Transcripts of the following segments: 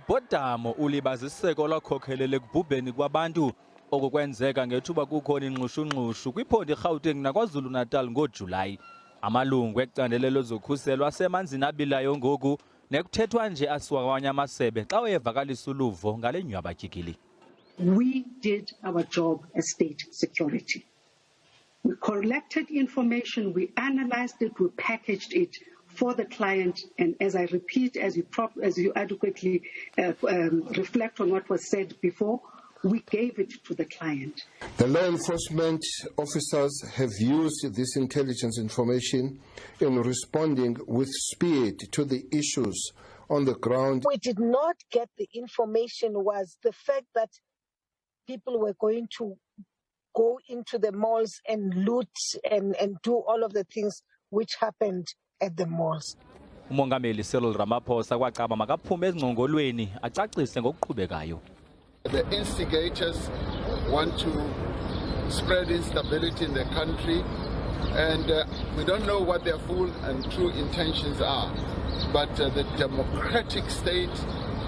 Umbhodamo ulibaziseko lwakhokhelele ekubhubheni kwabantu okukwenzeka ngethuba kukhona inxushunxushu kwiphondo iGauteng naKwaZulu Natal ngoJulayi. Amalungu ecandelo lezokhuselwa asemanzini abilayo ngoku nekuthethwa nje asiwa kwamanye amasebe xa wayevakalisa uluvo ngale nywabajikili. We did our job as state security. We collected information, we analyzed it, we packaged it for the client, and as I repeat, as you adequately reflect on what was said before, we gave it to the client. The law enforcement officers have used this intelligence information in responding with speed to the issues on the ground. We did not get the information was the fact that people were going to go into the malls and loot and do all of the things which happened at the malls. Umongameli Cyril Ramaphosa kwacaba makaphume ezingqongolweni acacise ngokuqhubekayo. The instigators want to spread instability in the country, and we don't know what their full and true intentions are. But the democratic state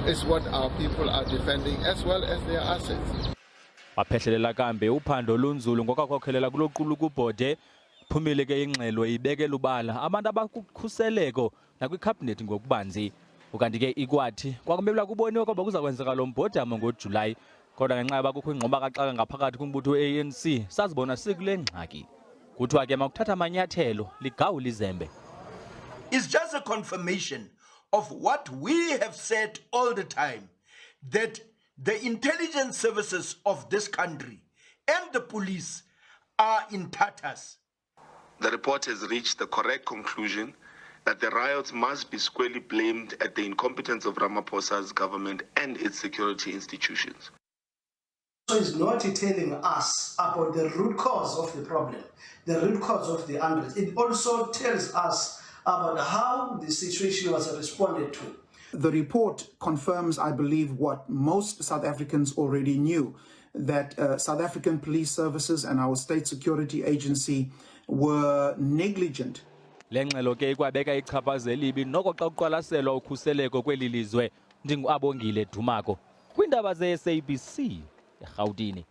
is what our people are defending, as well as their assets. Baphehlelela kambe uphando lunzulu ngokakhokhelela kuloqulu kubhode phumile ke ingxelo ibekela ubala abantu abakukhuseleko nakwikhabhinethi ngokubanzi. Ukanti ke ikwathi kwakumebula kuboniwe kwaba kuzakwenzeka lo mbhodamo ngoJulayi kodwa ngenxa yoba kukho ingqoba kaxaka ngaphakathi kumbutho weANC sazibona sikule ngxaki. Kuthiwa ke makuthatha amanyathelo ligawu lizembe. It's just a confirmation of what we have said all the time, that the intelligence services of this country and the police are in tatters. The report has reached the correct conclusion that the riots must be squarely blamed at the incompetence of Ramaphosa's government and its security institutions. So it's not telling us about the root cause of the problem, the root cause of the unrest. It also tells us about how the situation was responded to. The report confirms, I believe, what most South Africans already knew, that South African police services and our state security agency were negligent. Lengxelo ke ikwabeka ichaphazela ibi noko xa uqwalaselwa ukhuseleko kweli lizwe ndinguAbongile Dumako kwindaba ze SABC eGauteng.